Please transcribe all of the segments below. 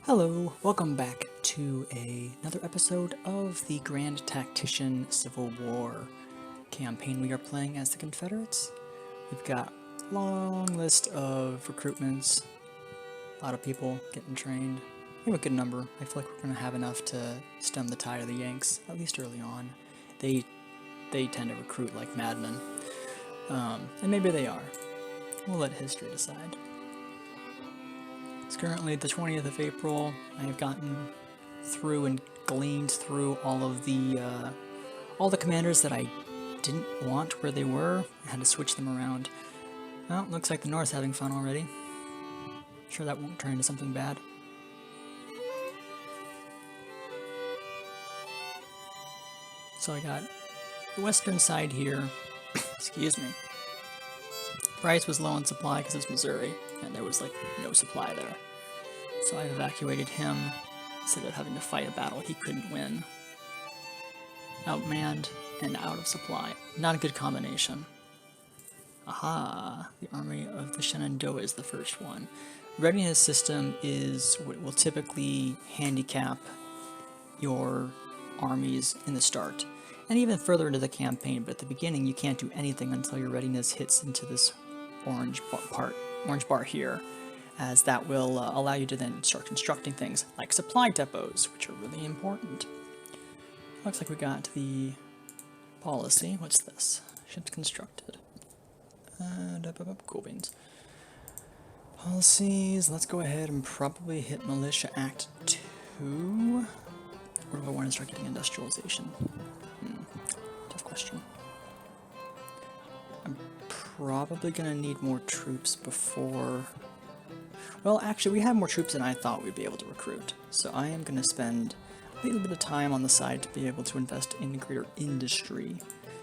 Hello, welcome back to another episode of the Grand Tactician Civil War campaign. We are playing as the Confederates. We've got a long list of recruitments, a lot of people getting trained. We have a good number. I feel like we're going to have enough to stem the tide of the Yanks, at least early on. They tend to recruit like madmen, and maybe they are. We'll let history decide. It's currently the 20th of April. I have gotten through and gleaned through all the commanders that I didn't want where they were. I had to switch them around. Well, looks like the North's having fun already. Sure that won't turn into something bad. So I got the western side here. Excuse me. Price was low on supply because it's Missouri, and there was like no supply there. So I evacuated him instead of having to fight a battle he couldn't win. Outmanned and out of supply. Not a good combination. Aha! The Army of the Shenandoah is the first one. Readiness system is what will typically handicap your armies in the start. And even further into the campaign, but at the beginning you can't do anything until your readiness hits into this orange bar here, as that will allow you to then start constructing things like supply depots, which are really important. Looks like we got the policy. What's this? Ships constructed. Cool beans. Policies. Let's go ahead and probably hit Militia Act 2. Or do I want to start getting industrialization? Tough question. I'm probably gonna need more troops before... Well, actually, we have more troops than I thought we'd be able to recruit. So I am gonna spend a little bit of time on the side to be able to invest in greater industry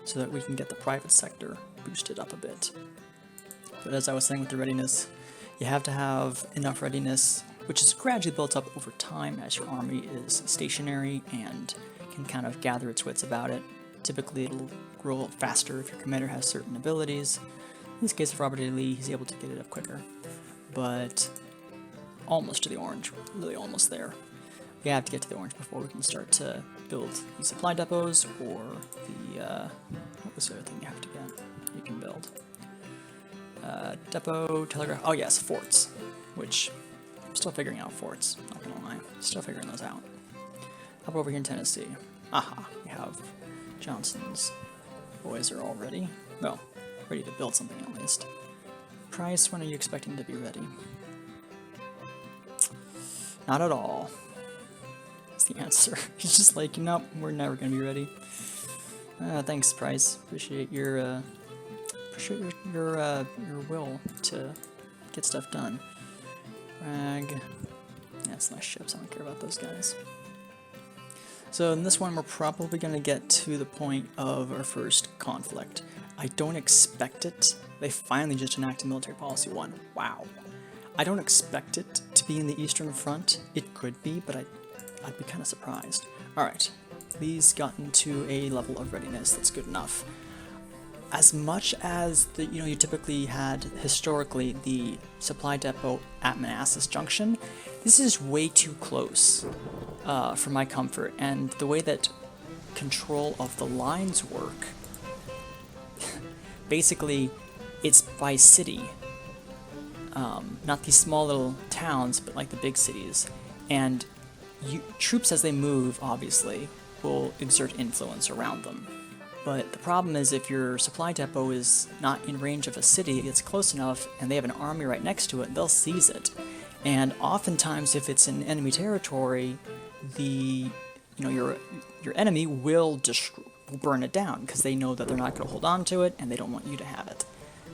so that we can get the private sector boosted up a bit. But as I was saying with the readiness, you have to have enough readiness, which is gradually built up over time as your army is stationary and can kind of gather its wits about it. Typically, it'll grow faster if your commander has certain abilities. In this case of Robert E. Lee, he's able to get it up quicker. But almost to the orange, really almost there. We have to get to the orange before we can start to build the supply depots or the, what was the other thing you have to get? You can build. Depot, telegraph, oh yes, forts, which I'm still figuring out forts, not gonna lie. Still figuring those out. How about over here in Tennessee? Aha, we have Johnson's boys are all ready. Well, ready to build something at least. Price, when are you expecting to be ready? Not at all. That's the answer. He's just like, nope, we're never gonna be ready. Thanks, Price. Appreciate your will to get stuff done. Rag. Yeah, it's nice ships. I don't care about those guys. So in this one, we're probably going to get to the point of our first conflict. I don't expect it. They finally just enacted Military Policy 1. Wow. I don't expect it to be in the Eastern Front. It could be, but I'd be kind of surprised. Alright. Lee's gotten to a level of readiness that's good enough. As much as you typically had historically the supply depot at Manassas Junction, this is way too close for my comfort, and the way that control of the lines work, basically it's by city, not these small little towns, but like the big cities, and troops as they move obviously will exert influence around them. But the problem is if your supply depot is not in range of a city, it's close enough and they have an army right next to it, they'll seize it. And oftentimes if it's in enemy territory, your enemy will burn it down because they know that they're not going to hold on to it and they don't want you to have it.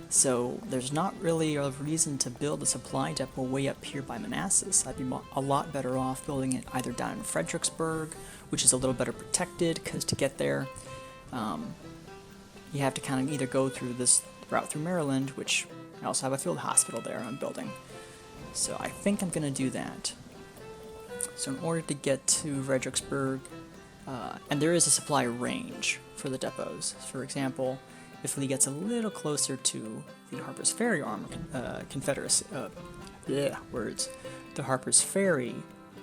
So there's not really a reason to build a supply depot way up here by Manassas. I'd be a lot better off building it either down in Fredericksburg, which is a little better protected because to get there, you have to kind of either go through this route through Maryland, which I also have a field hospital there I'm building. So I think I'm going to do that. So in order to get to Fredericksburg, and there is a supply range for the depots. For example, if Lee gets a little closer to the Harper's Ferry Confederacy, the Harper's Ferry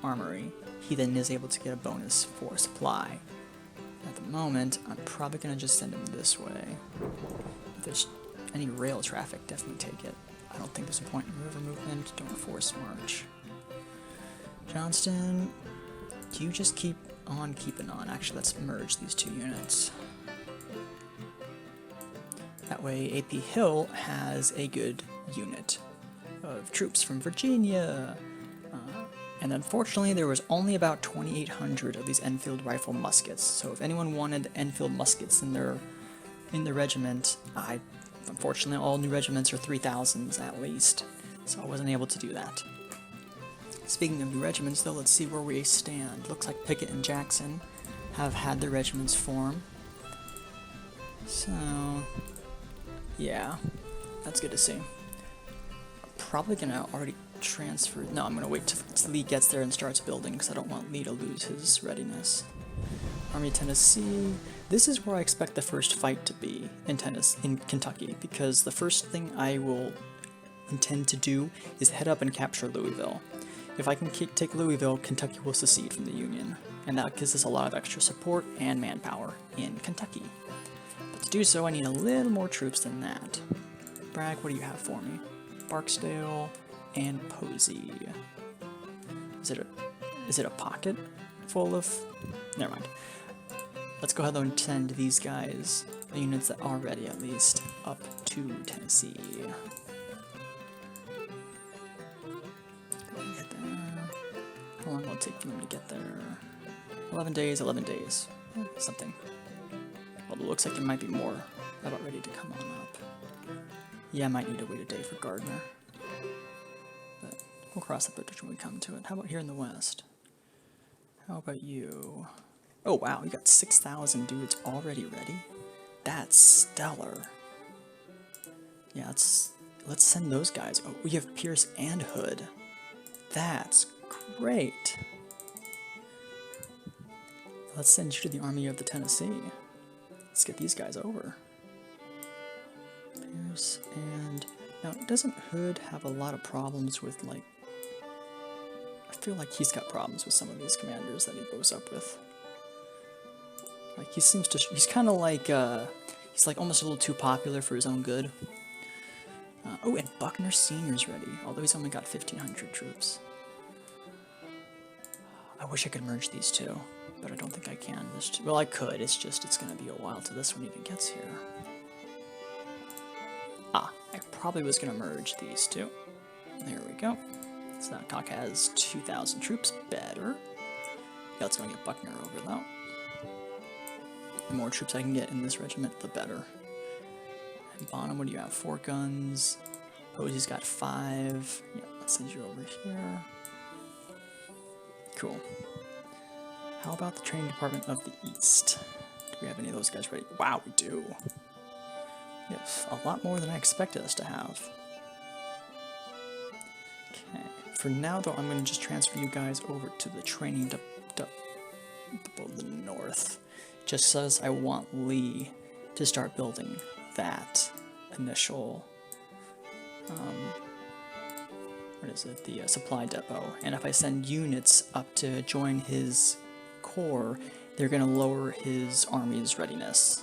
armory, he then is able to get a bonus for supply. At the moment, I'm probably going to just send him this way. If there's any rail traffic, definitely take it. I don't think there's a point in river movement. Don't force march. Johnston, you just keep on keeping on. Actually, let's merge these two units. That way, AP Hill has a good unit of troops from Virginia. And unfortunately, there was only about 2,800 of these Enfield rifle muskets. So if anyone wanted Enfield muskets in their regiment, unfortunately, all new regiments are 3,000s at least. So I wasn't able to do that. Speaking of new regiments, though, let's see where we stand. Looks like Pickett and Jackson have had their regiments form. So, yeah, that's good to see. I'm probably gonna already transfer. No, I'm gonna wait till Lee gets there and starts building because I don't want Lee to lose his readiness. Army of Tennessee. This is where I expect the first fight to be in Kentucky, because the first thing I will intend to do is head up and capture Louisville. If I can take Louisville, Kentucky will secede from the Union, and that gives us a lot of extra support and manpower in Kentucky. But to do so, I need a little more troops than that. Bragg, what do you have for me? Barksdale and Posey. Is it a pocket full of? Never mind. Let's go ahead and send these guys, the units that are ready at least, up to Tennessee. Get there. How long will it take for them to get there? 11 days, 11 days. Something. Well, it looks like there might be more about ready to come on up. Yeah, I might need to wait a day for Gardner. But we'll cross that bridge when we come to it. How about here in the west? How about you? Oh wow, you got 6,000 dudes already ready? That's stellar. Yeah, let's send those guys. Oh, we have Pierce and Hood. That's great. Let's send you to the Army of the Tennessee. Let's get these guys over. Pierce and... Now, doesn't Hood have a lot of problems with, like... I feel like he's got problems with some of these commanders that he goes up with. Like, he seems to... He's kind of like, he's like almost a little too popular for his own good. Oh, and Buckner Sr.'s ready, although he's only got 1,500 troops. I wish I could merge these two, but I don't think I can. Well, I could, it's just, it's going to be a while till this one even gets here. I probably was going to merge these two. There we go. So now Cock has 2,000 troops, better. Yeah, let's go and get Buckner over, though. The more troops I can get in this regiment, the better. And Bonham, what do you have? 4 guns. Posey's got 5. Yeah, let's send you over here. Cool. How about the training department of the East? Do we have any of those guys ready? Wow, we do. We have a lot more than I expected us to have. Okay. For now, though, I'm going to just transfer you guys over to the training the north. Just as I want Lee to start building that initial, what is it, the supply depot. And if I send units up to join his corps, they're going to lower his army's readiness.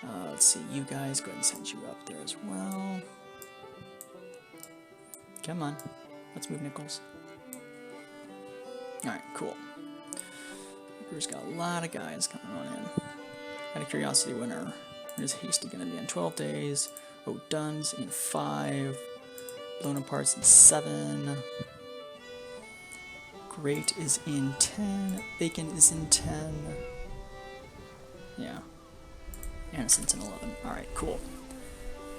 Let's see, you guys, go ahead and send you up there as well. Come on, let's move Nichols. Alright, cool. We've got a lot of guys coming on in. Out of curiosity, when is Hasty going to be in? 12 days. Oh, Dunn's in 5. Blown Apart's in 7. Great is in 10. Bacon is in 10. Yeah. Anderson's in 11. Alright, cool.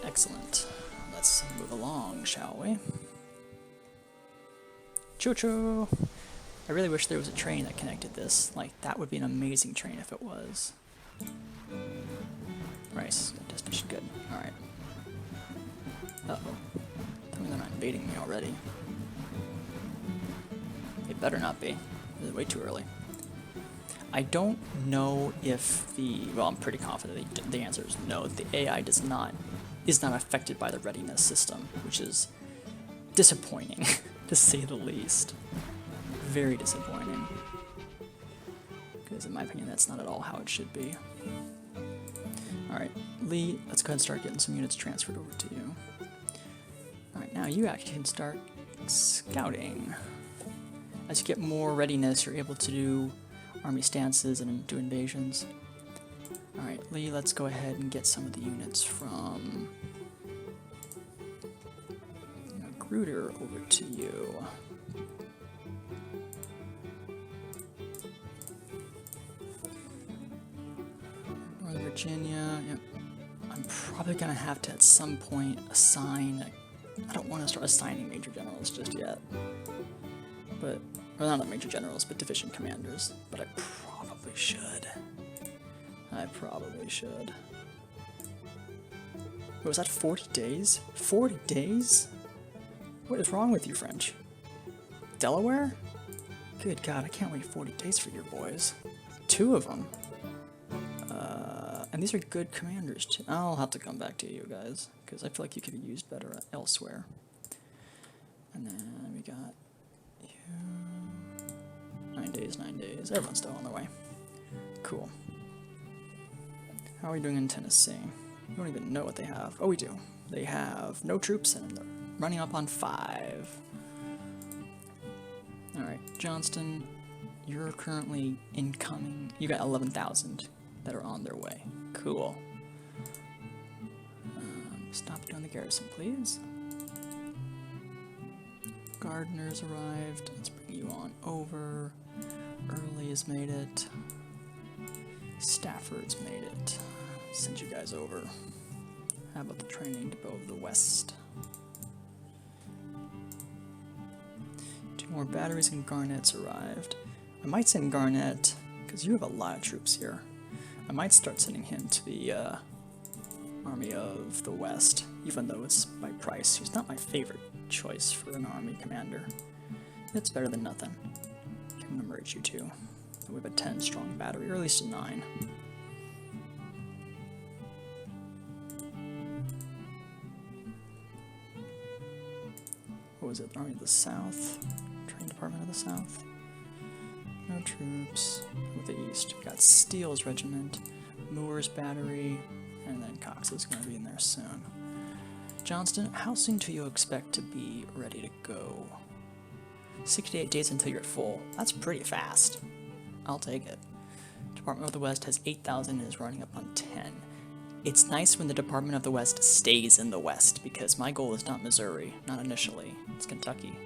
Excellent. Let's move along, shall we? Choo-choo! I really wish there was a train that connected this. Like, that would be an amazing train if it was. Rice, destination, good. Alright. Uh-oh. Tell me they're not invading me already. It better not be. It's way too early. I don't know if the... Well, I'm pretty confident the answer is no. The AI is not affected by the readiness system, which is disappointing, to say the least. very disappointing. Because in my opinion, that's not at all how it should be. Alright, Lee, let's go ahead and start getting some units transferred over to you. Alright, now you actually can start scouting. As you get more readiness, you're able to do army stances and do invasions. Alright, Lee, let's go ahead and get some of the units from Gruder over to you. Northern Virginia, yep. I'm probably gonna have to at some point assign. I don't want to start assigning major generals just yet. But, or not major generals, but division commanders. But I probably should. I probably should. Wait, was that 40 days? 40 days? What is wrong with you, French? Delaware? Good God, I can't wait 40 days for your boys. 2 of them. And these are good commanders too. I'll have to come back to you guys, because I feel like you could be used better elsewhere. And then we got you. 9 days, 9 days. Everyone's still on their way. Cool. How are we doing in Tennessee? We don't even know what they have. Oh, we do. They have no troops and they're running up on 5. Alright, Johnston, you're currently incoming. You got 11,000 that are on their way. Cool. Stop doing the garrison, please. Gardner's arrived. Let's bring you on over. Early has made it. Stafford's made it. Send you guys over. How about the training depot of the West? 2 more batteries and Garnett's arrived. I might send Garnett, because you have a lot of troops here. I might start sending him to the Army of the West, even though it's by Price, who's not my favorite choice for an army commander. It's better than nothing. I can merge you two. We have a 10 strong battery, or at least a 9. What was it? Army of the South? Training Department of the South? No troops. With the East, we got Steele's regiment, Moore's battery, and then Cox is going to be in there soon. Johnston, how soon do you expect to be ready to go? 68 days until you're full. That's pretty fast. I'll take it. Department of the West has 8,000 and is running up on 10. It's nice when the Department of the West stays in the West, because my goal is not Missouri, not initially. It's Kentucky.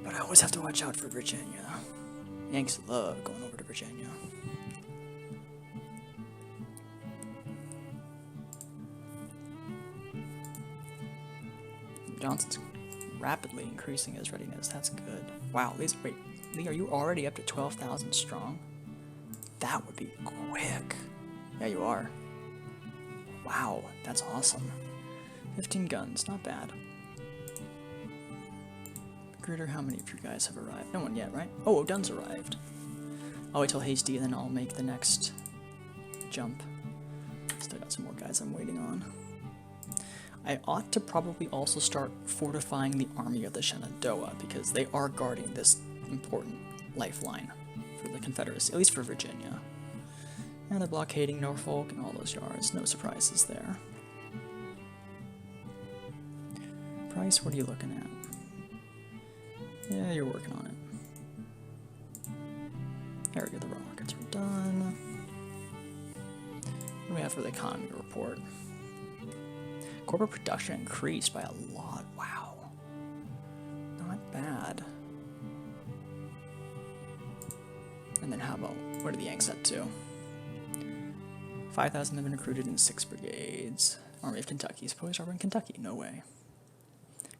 But I always have to watch out for Virginia. Yanks love going over to Virginia. Johnson's rapidly increasing his readiness. That's good. Wow, wait, Lee, are you already up to 12,000 strong? That would be quick. Yeah, you are. Wow, that's awesome. 15 guns, not bad. Magruder, how many of you guys have arrived? No one yet, right? Oh, Dunn's arrived. I'll wait till Hasty, and then I'll make the next jump. Still got some more guys I'm waiting on. I ought to probably also start fortifying the Army of the Shenandoah, because they are guarding this important lifeline for the Confederacy, at least for Virginia. And they're blockading Norfolk and all those yards. No surprises there. Price, what are you looking at? Yeah, you're working on it. There we go, the rockets are done. What do we have for the economy report? Corporate production increased by a lot. Wow. Not bad. And then how about, what are the Yanks up to? 5,000 have been recruited in 6 brigades. Army of Kentucky is poised over in Kentucky. No way.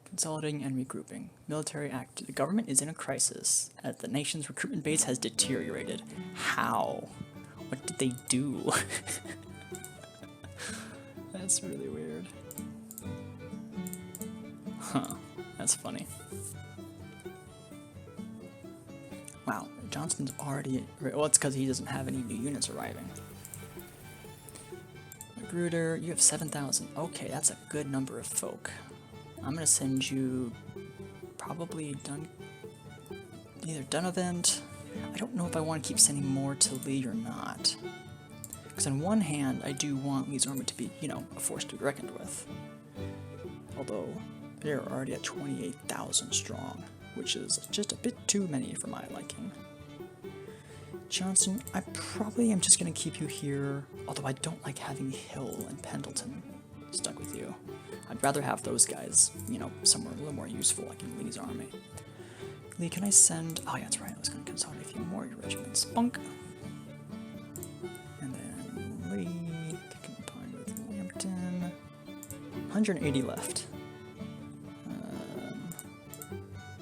Consolidating and regrouping. Military act. The government is in a crisis, as the nation's recruitment base has deteriorated. How? What did they do? That's really weird. Huh. That's funny. Wow. Johnston's already... Well, it's because he doesn't have any new units arriving. Magruder, you have 7,000. Okay, that's a good number of folk. I'm going to send you probably done either done event. I don't know if I want to keep sending more to Lee or not. Because on one hand, I do want Lee's army to be, you know, a force to be reckoned with. Although, they're already at 28,000 strong, which is just a bit too many for my liking. Johnson, I probably am just going to keep you here, although I don't like having Hill and Pendleton stuck with you. I'd rather have those guys, you know, somewhere a little more useful, like in Lee's army. Lee, can I send... Oh, yeah, that's right, I was going to consolidate a few more of your regiments. Bunk! And then Lee, combined with Lambton. 180 left.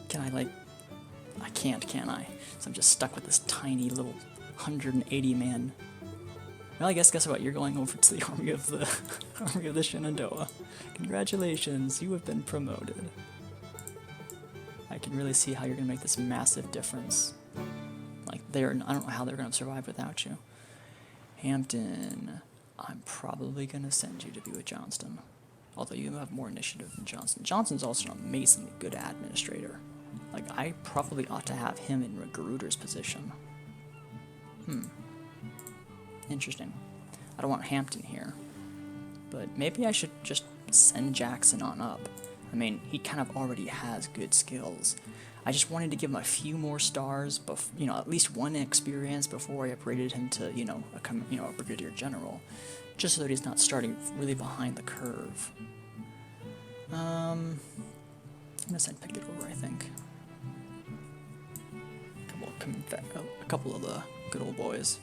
Can I, like... I can't, can I? So I'm just stuck with this tiny little 180-man... Well, I guess what? You're going over to the army of the army of the Shenandoah. Congratulations, you have been promoted. I can really see how you're gonna make this massive difference. Like I don't know how they're gonna survive without you. Hampton, I'm probably gonna send you to be with Johnston. Although you have more initiative than Johnston. Johnston's also an amazingly good administrator. Like I probably ought to have him in Magruder's position. Interesting. I don't want Hampton here. But maybe I should just send Jackson on up. I mean, he kind of already has good skills. I just wanted to give him a few more stars, you know, at least one experience before I upgraded him to, you know, a brigadier general, just so that he's not starting really behind the curve. I'm gonna send Pickett over, I think. A couple of the good old boys.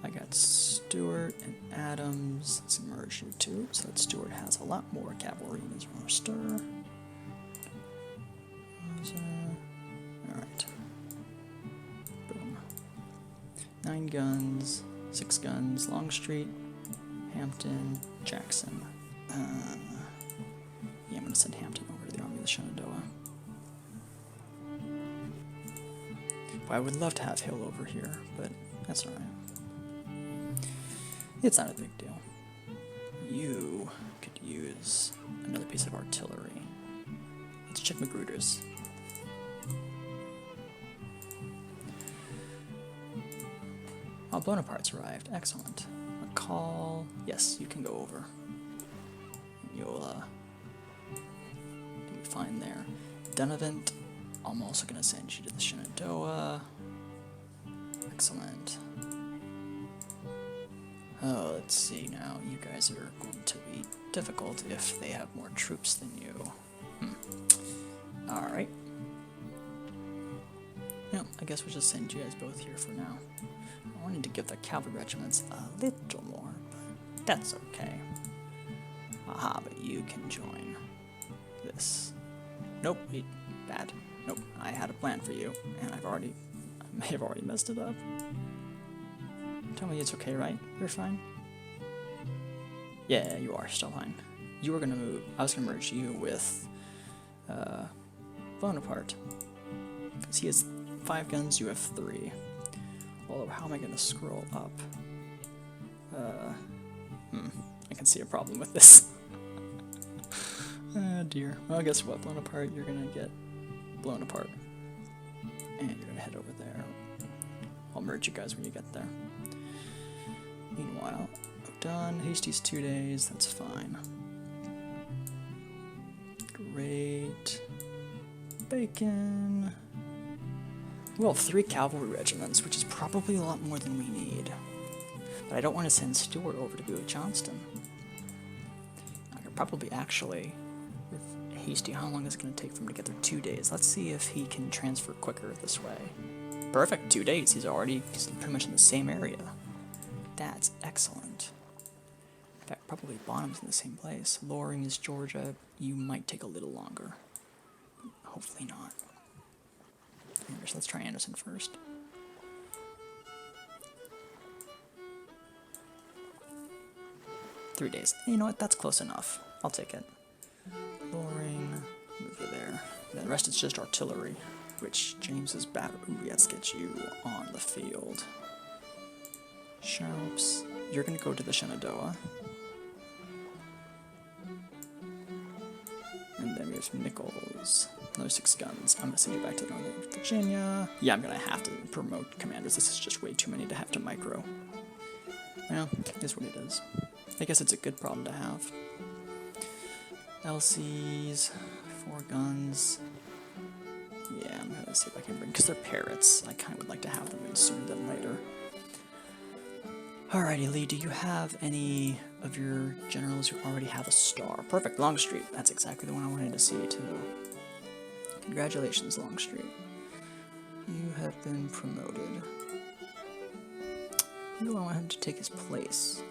I got Stewart and Adams. Let's merge you two, so that Stewart has a lot more cavalry in his roster. Alright. Boom. 9 guns, 6 guns, Longstreet, Hampton, Jackson. Yeah, I'm gonna send Hampton over to the army of the Shenandoah. Well, I would love to have Hill over here, but that's alright. It's not a big deal. You could use another piece of artillery. Let's check Magruder's. Oh, Bonaparte's arrived. Excellent. A call. Yes, you can go over. You'll be fine there. Dunavant, I'm also going to send you to the Shenandoah. Excellent. Oh, let's see now. You guys are going to be difficult if they have more troops than you. Alright. Yeah, I guess we'll just send you guys both here for now. I wanted to give the cavalry regiments a little more, but that's okay. Aha, but you can join this. Nope, bad. Nope, I had a plan for you, and I may have already messed it up. Tell me it's okay, right? You're fine? Yeah, you are still fine. You were gonna move. I was gonna merge you with Bonaparte. Because he has 5 guns, you have 3. Although, how am I gonna scroll up? I can see a problem with this. Oh dear. Well, guess what? Blown apart, you're gonna get blown apart. And you're gonna head over there. I'll merge you guys when you get there. Meanwhile, done. Hasty's 2 days, that's fine. Great. Bacon. We'll have 3 cavalry regiments, which is probably a lot more than we need. But I don't want to send Stewart over to be with Johnston. I could probably actually, with Hasty, how long is it going to take for him to get there? 2 days. Let's see if he can transfer quicker this way. Perfect, 2 days. He's pretty much in the same area. That's excellent. In fact, probably Bonham's in the same place. Loring is Georgia. You might take a little longer. Hopefully not. Anyways, let's try Anderson first. Three days. You know what? That's close enough. I'll take it. Loring, move you there. And the rest is just artillery, which James's battery. Ooh, let's get you on the field. Sharps, you're gonna go to the Shenandoah. And then we have 5 nickels. Another 6 guns. I'm gonna send you back to Northern Virginia. Yeah, I'm gonna have to promote commanders. This is just way too many to have to micro. Well, it's what it is. I guess it's a good problem to have. LCs, 4 guns. Yeah, I'm gonna see if I can bring, because they're parrots. I kind of would like to have them in sooner than later. Alrighty, Lee, do you have any of your generals who already have a star? Perfect, Longstreet. That's exactly the one I wanted to see, too. Congratulations, Longstreet. You have been promoted. Who do I want him to take his place?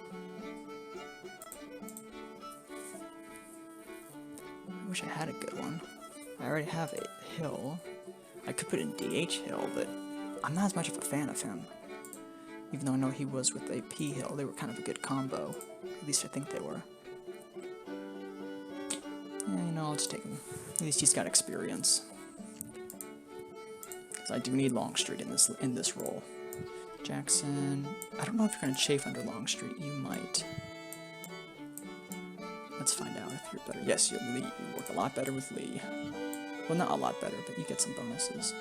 I wish I had a good one. I already have a Hill. I could put in DH Hill, but I'm not as much of a fan of him. Even though I know he was with a P Hill, they were kind of a good combo. At least I think they were. Yeah, you know, I'll just take him. At least he's got experience. Because I do need Longstreet in this role. Jackson. I don't know if you're going to chafe under Longstreet. You might. Let's find out if you're better. Yes, you're Lee. You work a lot better with Lee. Well, not a lot better, but you get some bonuses.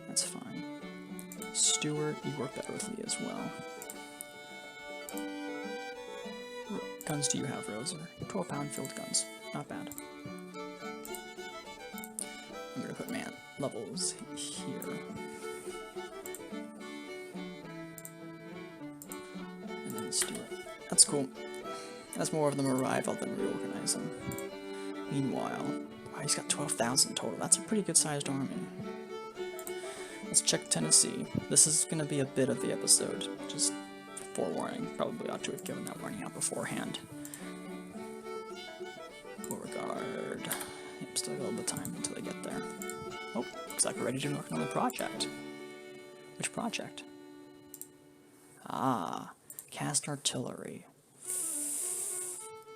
That's fine. Stewart, you work better with Lee as well. What guns do you have, Roser? 12-pound field guns. Not bad. I'm going to put man levels here. And then Stewart. That's cool. As more of them arrive, I'll then reorganize them. Meanwhile, wow, he's got 12,000 total. That's a pretty good-sized army. Let's check Tennessee. This is going to be a bit of the episode, just forewarning. Probably ought to have given that warning out beforehand. Beauregard. Yep, still got a little bit of time until I get there. Oh, looks like we're ready to work on another project. Which project? Ah, cast artillery.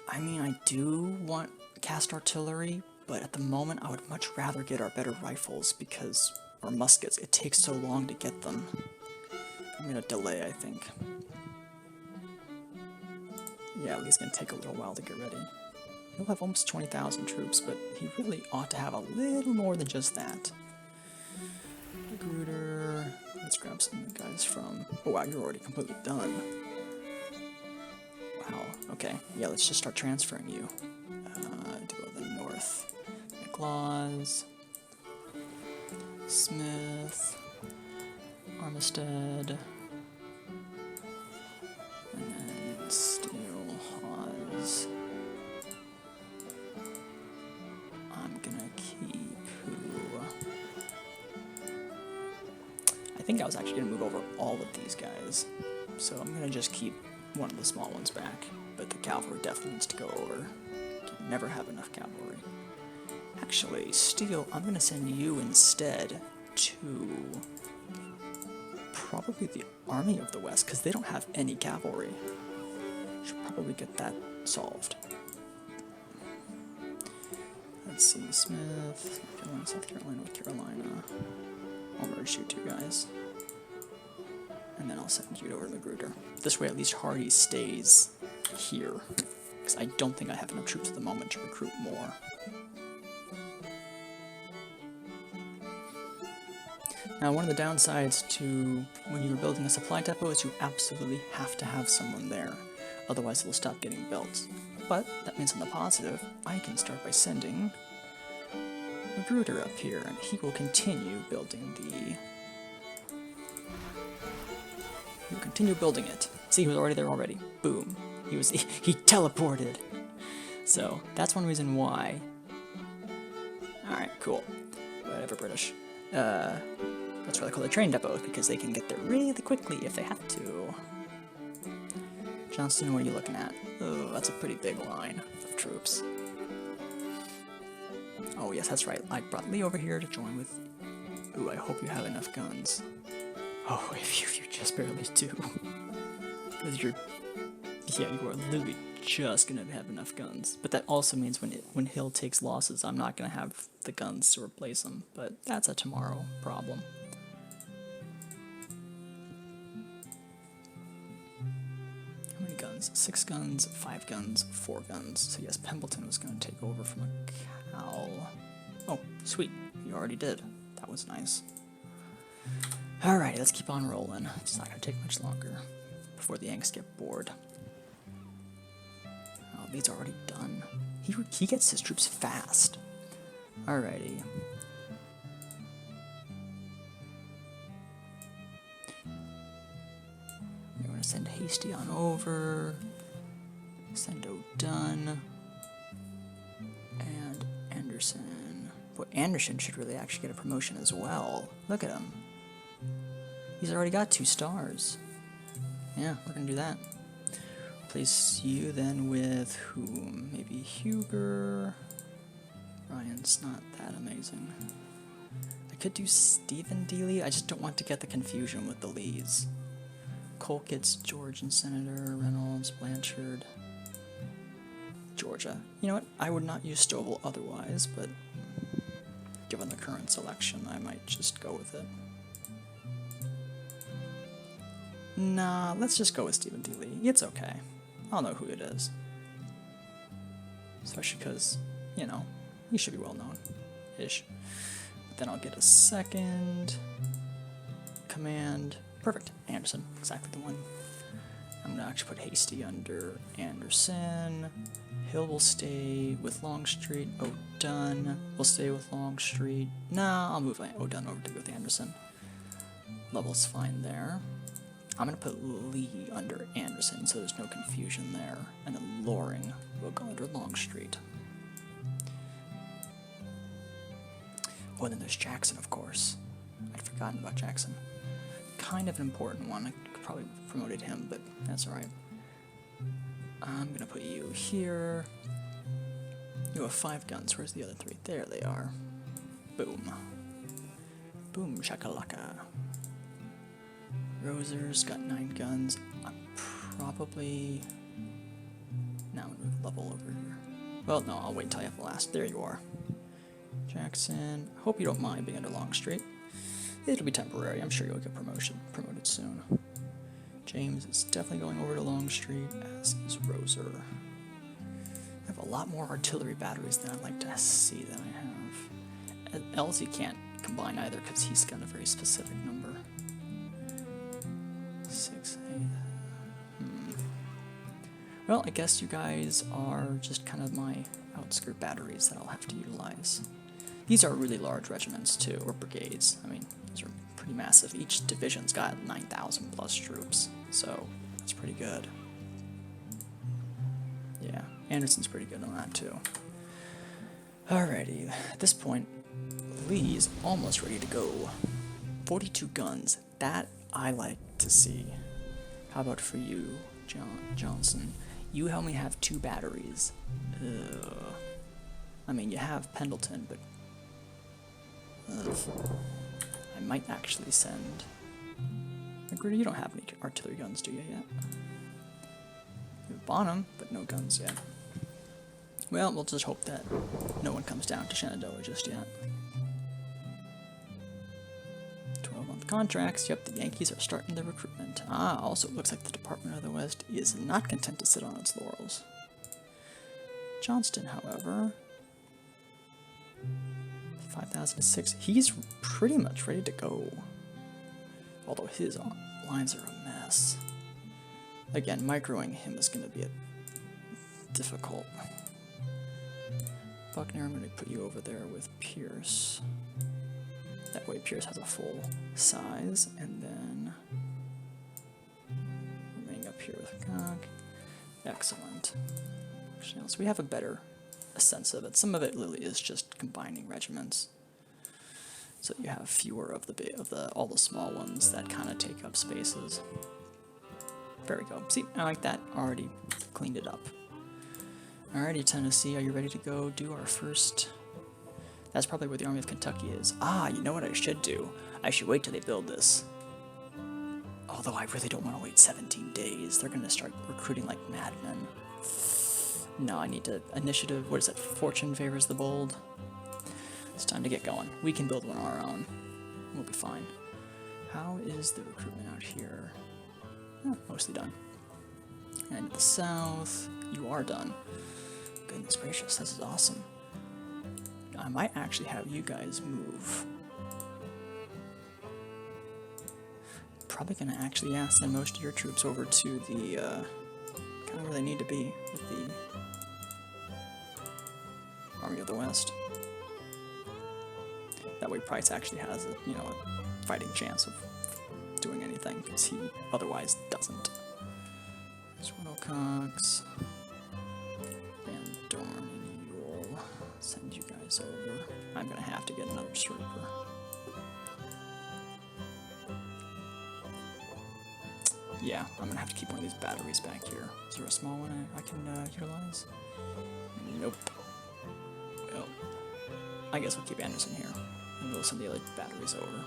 I mean, I do want cast artillery, but at the moment I would much rather get our better rifles because, or muskets, it takes so long to get them. I'm gonna delay, I think. Yeah, it's gonna take a little while to get ready. He'll have almost 20,000 troops, but he really ought to have a little more than just that. Magruder. Let's grab some of the guys from... Oh wow, you're already completely done. Wow, okay. Yeah, let's just start transferring you. To go to the north. McLaws. Smith. Armistead. And then Steele, Hawes. I'm gonna keep who? I think I was actually gonna move over all of these guys. So I'm gonna just keep one of the small ones back. But the cavalry definitely needs to go over. Can never have enough cavalry. Actually, Steele, I'm gonna send you instead to probably the Army of the West, because they don't have any cavalry. Should probably get that solved. Let's see, Smith, South Carolina, North Carolina. I'll merge you two guys. And then I'll send you over to Magruder. This way at least Hardy stays here, because I don't think I have enough troops at the moment to recruit more. Now, one of the downsides to when you're building a supply depot is you absolutely have to have someone there, otherwise it'll stop getting built. But that means on the positive, I can start by sending Magruder up here, and he will continue building He'll continue building it. See, he was already there already. Boom. He teleported. So, that's one reason why. Alright, cool. Whatever, British. That's why they call it train depots, because they can get there really quickly if they have to. Johnston, what are you looking at? Oh, that's a pretty big line of troops. Oh yes, that's right. I brought Lee over here to join with... Ooh, I hope you have enough guns. Oh, if you just barely do. Because you're... Yeah, you are literally just gonna have enough guns. But that also means when Hill takes losses, I'm not gonna have the guns to replace them. But that's a tomorrow problem. How many guns? 6 guns, 5 guns, 4 guns. So yes, Pemberton was gonna take over from a Sweet, you already did. That was nice. Alrighty, let's keep on rolling. It's not gonna take much longer before the Yanks get bored. Oh, these are already done. He gets his troops fast. Alrighty. We're gonna send Hasty on over. Send O'Dunn. And Anderson. Boy, Anderson should really actually get a promotion as well. Look at him. He's already got 2 stars. Yeah, we're gonna do that. Place you then with whom? Maybe Huger. Ryan's not that amazing. I could do Stephen Dealey. I just don't want to get the confusion with the Lees. Colquitt's George and Senator, Reynolds, Blanchard. Georgia. You know what? I would not use Stovall otherwise, but given the current selection, I might just go with it. Nah, let's just go with Stephen D. Lee. It's okay. I'll know who it is. Especially because, you know, he should be well known-ish. But then I'll get a second command. Perfect. Anderson. Exactly the one. I'm going to actually put Hasty under Anderson. Hill will stay with Longstreet. O'Dunn will stay with Longstreet. Nah, I'll move O'Dunn over to go with Anderson. Level's fine there. I'm going to put Lee under Anderson so there's no confusion there. And then Loring will go under Longstreet. Oh, and then there's Jackson, of course. I'd forgotten about Jackson. Kind of an important one. I could probably have promoted him, but that's alright. I'm going to put you here. You have 5 guns. Where's the other 3? There they are. Boom. Boom shakalaka. Roser's got 9 guns. I'm probably... Now I'm going to level over here. Well, no, I'll wait until I have the last. There you are. Jackson. Hope you don't mind being under Longstreet. It'll be temporary. I'm sure you'll get promoted soon. James is definitely going over to Longstreet, as is Roser. I have a lot more artillery batteries than I'd like to see than I have. Else he can't combine either because he's got a very specific number. 6, 8. Well, I guess you guys are just kind of my outskirt batteries that I'll have to utilize. These are really large regiments too, or brigades. I mean, these are pretty massive. Each division's got 9,000 plus troops, so that's pretty good. Yeah, Anderson's pretty good on that too. Alrighty, at this point, Lee's almost ready to go. 42 guns, that I like to see. How about for you, Johnson? You help me have 2 batteries. I mean, you have Pendleton, but... I might actually send... Magruder, you don't have any artillery guns, do you, yet? You have Bonham, but no guns yet. Well, we'll just hope that no one comes down to Shenandoah just yet. 12-month contracts. Yep, the Yankees are starting their recruitment. Also it looks like the Department of the West is not content to sit on its laurels. Johnston, however... 5,006. He's pretty much ready to go. Although his lines are a mess. Again, microing him is going to be difficult. Buckner, I'm going to put you over there with Pierce. That way Pierce has a full size. And then... remaining up here with Gog. Excellent. Actually, so we have a better... sense of it. Some of it really is just combining regiments, so you have fewer of all the small ones that kind of take up spaces. There we go. See, I like that. Already cleaned it up. Alrighty, Tennessee, are you ready to go do our first? That's probably where the Army of Kentucky is. You know what I should do? I should wait till they build this. Although I really don't want to wait 17 days. They're going to start recruiting like madmen. No, I need to... Initiative, what is it? Fortune favors the bold. It's time to get going. We can build one on our own. We'll be fine. How is the recruitment out here? Mostly done. And to the south, you are done. Goodness gracious, this is awesome. I might actually have you guys move. Probably gonna actually send most of your troops over to the kind of where they need to be with the Army of the West. That way Price actually has a, you know, a fighting chance of doing anything, because he otherwise doesn't. There's Wilcox, Van Dorn, and Yule. Send you guys over. I'm gonna have to get another trooper. Yeah, I'm gonna have to keep one of these batteries back here. Is there a small one I can utilize? Nope. Well, I guess we'll keep Anderson here, and we'll send the other batteries over.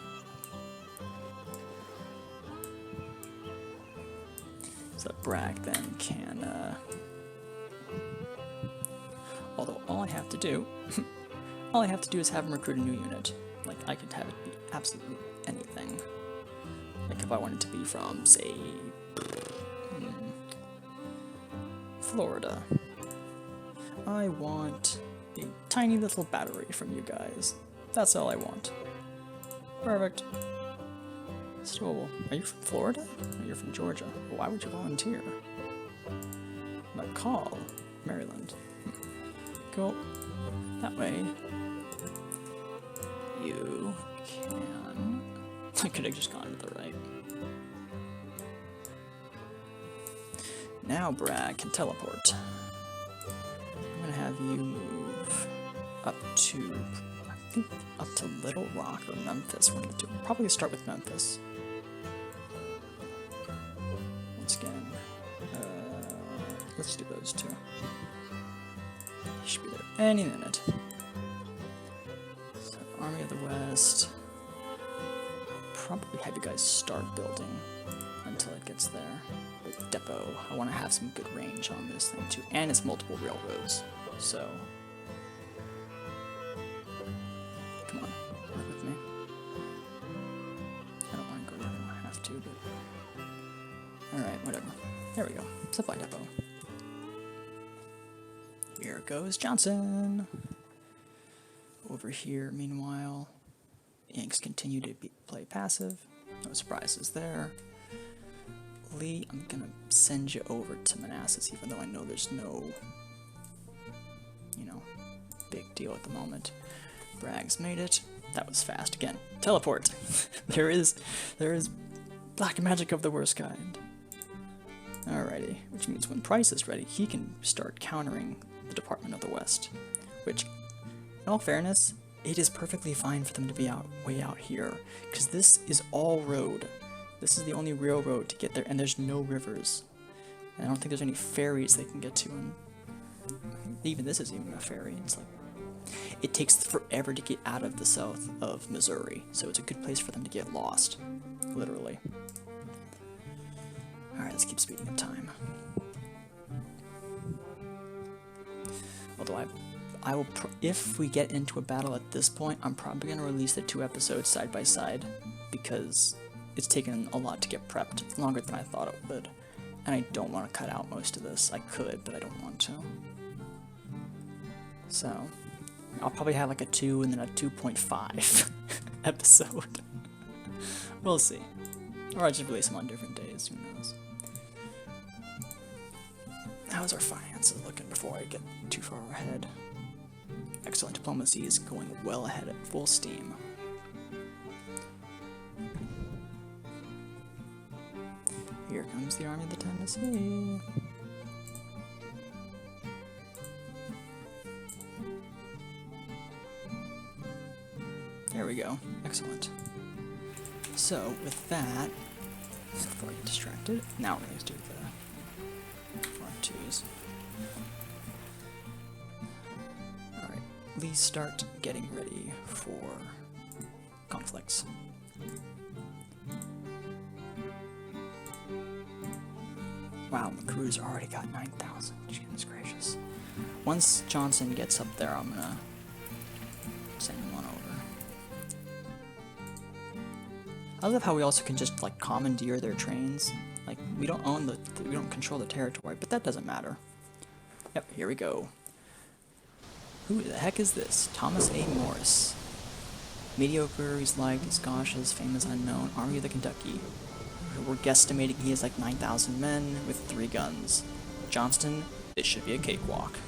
So that Bragg then can, although all I have to do, is have him recruit a new unit. Like, I could have it be absolutely anything. Like, if I wanted to be from, say, Florida. I want a tiny little battery from you guys. That's all I want. Perfect. So, are you from Florida? Or you're from Georgia? Why would you volunteer? McCall, Maryland. Cool. That way, you can... I could have just gone to the right. Now Bragg can teleport. I'm gonna have you move up to, I think, up to Little Rock or Memphis. We're gonna probably start with Memphis. Once again, let's do those two. He should be there any minute. So, Army of the West. Probably have you guys start building until it gets there. The depot, I want to have some good range on this thing too, and it's multiple railroads, so come on, work with me. I don't want to go there, I don't have to, but alright, whatever. There we go, supply depot. Here goes Johnson. Over here, meanwhile, Yanks continue to play passive. No surprises there. Lee, I'm gonna send you over to Manassas, even though I know there's no, you know, big deal at the moment. Bragg's made it. That was fast again. Teleport. there is black magic of the worst kind. Alrighty, which means when Price is ready, he can start countering the Department of the West. Which, in all fairness, it is perfectly fine for them to be way out here, because this is all road. This is the only railroad to get there, and there's no rivers. And I don't think there's any ferries they can get to, and even this isn't even a ferry. It's like, it takes forever to get out of the south of Missouri, so it's a good place for them to get lost, literally. Alright, let's keep speeding up time. Although I will, if we get into a battle at this point, I'm probably going to release the 2 episodes side by side, because it's taken a lot to get prepped, longer than I thought it would, and I don't want to cut out most of this. I could, but I don't want to. So, I'll probably have like a 2 and then a 2.5 episode. We'll see. Or I'll just release them on different days, who knows. How's our finances looking before I get too far ahead? Excellent, diplomacy is going well ahead at full steam. Here comes the Army of the Tennessee. There we go. Excellent. So, with that, before I get distracted, now we're going to do the front 2s. Alright, please start getting ready for conflicts. Wow, McCrew's already got 9,000. Goodness gracious. Once Johnson gets up there, I'm gonna send one over. I love how we also can just like commandeer their trains. Like, we don't own we don't control the territory, but that doesn't matter. Yep, here we go. Who the heck is this? Thomas A. Morris. Mediocre, he's like, his gosh, his fame is unknown. Army of the Kentucky. We're guesstimating he has like 9,000 men with 3 guns. Johnston, this should be a cakewalk.